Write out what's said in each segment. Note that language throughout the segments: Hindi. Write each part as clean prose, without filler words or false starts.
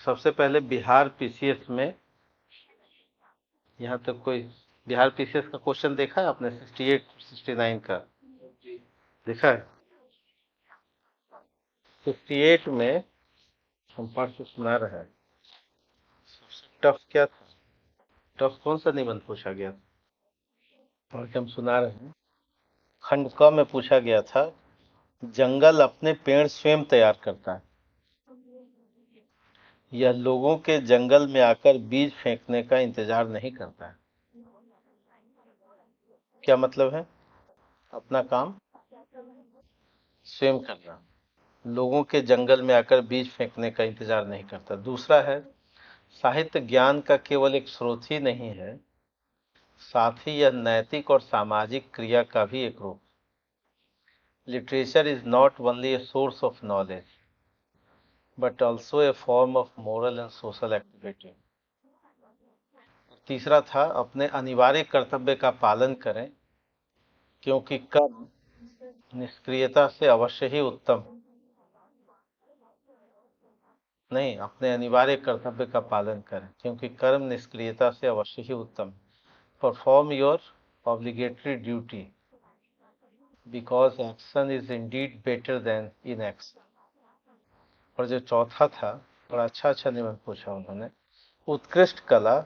सबसे पहले बिहार पीसीएस में, यहाँ तक कोई बिहार पीसीएस का क्वेश्चन देखा है आपने? 68 69 का देखा है? 68 में हम पढ़ के सुना रहे हैं। सबसे टफ क्या था? टफ कौन सा निबंध पूछा गया था? पढ़ के हम सुना रहे हैं। खंड क में पूछा गया था, जंगल अपने पेड़ स्वयं तैयार करता है। यह लोगों के जंगल में आकर बीज फेंकने का इंतजार नहीं करता है। क्या मतलब है? अपना काम स्वयं करना, लोगों के जंगल में आकर बीज फेंकने का इंतजार नहीं करता। दूसरा है, साहित्य ज्ञान का केवल एक स्रोत ही नहीं है, साथ ही यह नैतिक और सामाजिक क्रिया का भी एक रूप। Literature is not only a source of knowledge but also a form of moral and social activity. तीसरा था, अपने अनिवार्य कर्तव्य का पालन करें क्योंकि कर्म निष्क्रियता से अवश्य ही उत्तम। नहीं, अपने अनिवार्य कर्तव्य का पालन करें क्योंकि कर्म निष्क्रियता से अवश्य ही उत्तम। Perform your obligatory duty because action is Indeed better than inaction. और जो चौथा था, बड़ा अच्छा निबंध पूछा उन्होंने, उत्कृष्ट कला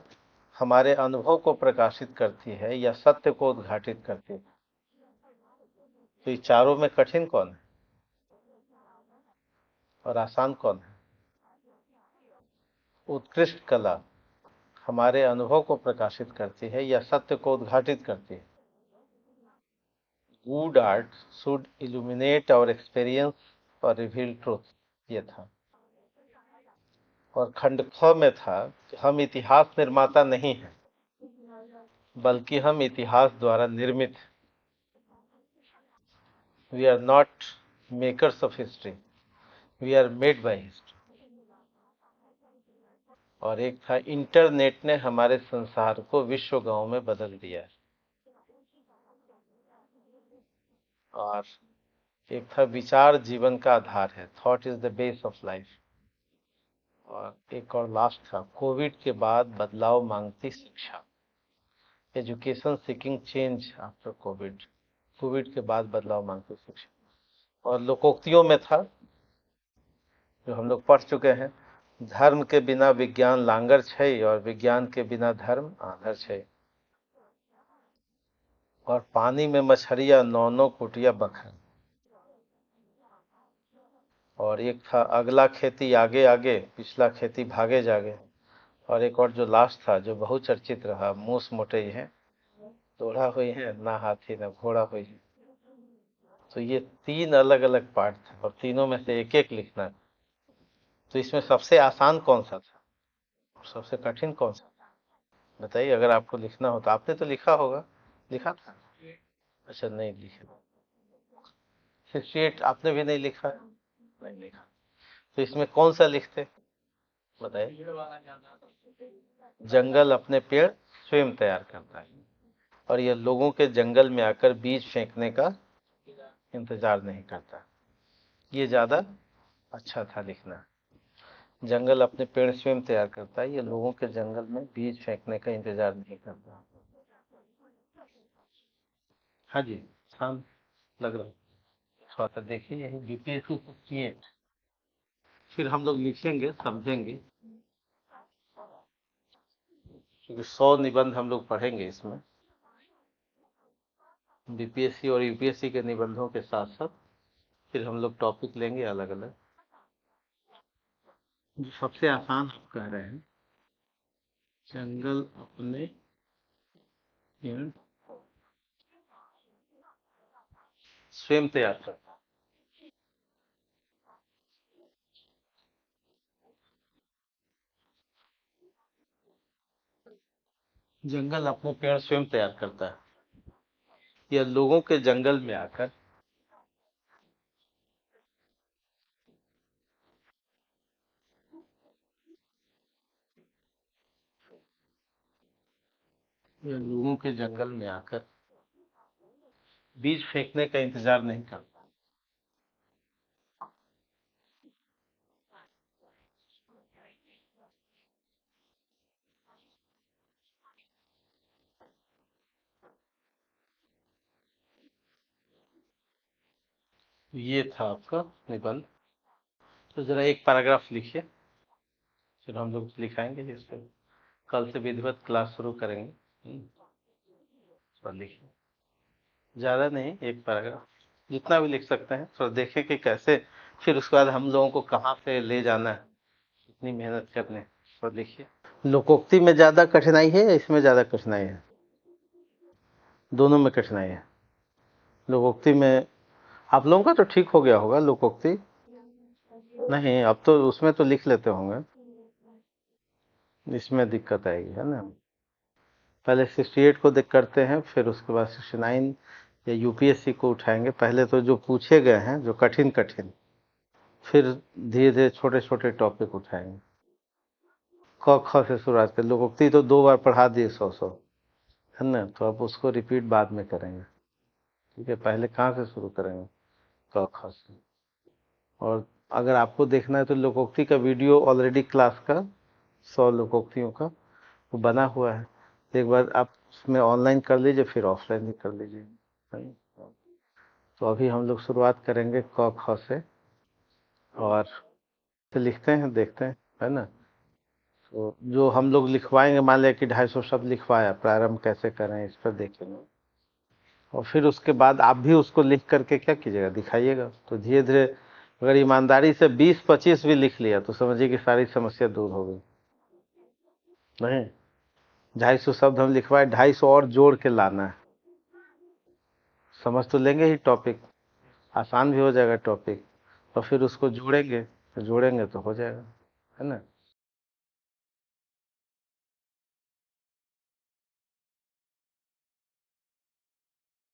हमारे अनुभव को प्रकाशित करती है या सत्य को उद्घाटित करती है। तो ये चारों में कठिन कौन है और आसान कौन है? उत्कृष्ट कला हमारे अनुभव को प्रकाशित करती है या सत्य को उद्घाटित करती है। Good art should illuminate our experience और रिवील ट्रूथ, ये था। और खंड ख में था कि हम इतिहास निर्माता नहीं हैं बल्कि हम इतिहास द्वारा निर्मित। We are not makers of history, we are made by history. और एक था, इंटरनेट ने हमारे संसार को विश्व गांव में बदल दिया है। और एक था, विचार जीवन का आधार है, thought is the base of life. और एक और लास्ट था, कोविड के बाद बदलाव मांगती शिक्षा, education seeking change after Covid. Covid के बाद बदलाव मांगती शिक्षा। और लोकोक्तियों में था, जो हम लोग पढ़ चुके हैं, धर्म के बिना विज्ञान लांगर छै और विज्ञान के बिना धर्म आंधर छै। और पानी में मछलियां नौ नौ कुटिया बखर। और एक था, अगला खेती आगे आगे पिछला खेती भागे जागे। और एक और जो लास्ट था, जो बहुचर्चित रहा, मूस मोटे हैं दौड़ा हुई है ना हाथी ना घोड़ा हुई है। तो ये तीन अलग अलग पार्ट थे और तीनों में से एक एक लिखना है। तो इसमें सबसे आसान कौन सा था और सबसे कठिन कौन सा था? बताइए, अगर आपको लिखना हो तो। आपने तो लिखा होगा, लिखा था? अच्छा, नहीं लिखा। 68 आपने भी नहीं लिखा है? नहीं लिखा। तो इसमें कौन सा लिखते, बताइए? जंगल अपने पेड़ स्वयं तैयार करता है और यह लोगों के जंगल में आकर बीज फेंकने का इंतजार नहीं करता। ये ज्यादा अच्छा था लिखना। जंगल अपने पेड़ स्वयं तैयार करता है, ये लोगों के जंगल में बीज फेंकने का इंतजार नहीं करता। हाँ जी, शांत लग रहा है थोड़ा सा। देखिए, यही बीपीएससी 68। फिर हम लोग लिखेंगे, समझेंगे, क्योंकि 100 निबंध हम लोग पढ़ेंगे इसमें, बीपीएससी और यूपीएससी के निबंधों के साथ साथ। फिर हम लोग टॉपिक लेंगे अलग अलग। जो सबसे आसान आप कह रहे हैं, जंगल अपने पेड़ स्वयं तैयार करता है। जंगल अपने पेड़ स्वयं तैयार करता है, यह लोगों के जंगल में आकर यह लोगों के जंगल में आकर बीज फेंकने का इंतजार नहीं करता। ये था आपका निबंध। तो जरा एक पैराग्राफ लिखिए, फिर हम लोग लिखाएंगे जिससे कल से विधिवत क्लास शुरू करेंगे। थोड़ा लिखिए, ज़्यादा नहीं, एक पैराग्राफ जितना भी लिख सकते हैं। थोड़ा देखें कि कैसे, फिर उसके बाद हम लोगों को कहाँ से ले जाना है, इतनी मेहनत करने। थोड़ा लिखिए। लोकोक्ति में ज़्यादा कठिनाई है या इसमें ज़्यादा कठिनाई है? दोनों में कठिनाई है। लोकोक्ति में आप लोगों का तो ठीक हो गया होगा लोकोक्ति? नहीं, अब तो उसमें तो लिख लेते होंगे, इसमें दिक्कत आएगी, है ना। पहले 68 को देख करते हैं, फिर उसके बाद 69 या यूपीएससी को उठाएंगे। पहले तो जो पूछे गए हैं जो कठिन कठिन, फिर धीरे धीरे छोटे छोटे टॉपिक उठाएंगे। क ख से शुरुआत कर, लोकोक्ति तो 2 बार पढ़ा दिए 100 है ना, तो अब उसको रिपीट बाद में करेंगे। ठीक है, पहले कहाँ से शुरू करेंगे? क ख से। और अगर आपको देखना है तो लोकोक्ति का वीडियो ऑलरेडी क्लास का 100 लोकोक्तियों का वो बना हुआ है, एक बार आप उसमें ऑनलाइन कर लीजिए, फिर ऑफलाइन भी कर लीजिए, है ना? तो अभी हम लोग शुरुआत करेंगे क ख से, और तो लिखते हैं, देखते हैं, है ना। तो जो हम लोग लिखवाएंगे, मान लिया कि 250 शब्द लिखवाया, प्रारंभ कैसे करें इस पर देखेंगे। और फिर उसके बाद आप भी उसको लिख करके क्या कीजिएगा, दिखाइएगा। तो धीरे धीरे अगर ईमानदारी से 20-25 भी लिख लिया तो समझिए कि सारी समस्या दूर हो गई। नहीं, 250 शब्द हम लिखवाए, 250 और जोड़ के लाना है। समझ तो लेंगे ही टॉपिक, आसान भी हो जाएगा टॉपिक, और फिर उसको जोड़ेंगे, तो जोड़ेंगे तो हो जाएगा, है ना।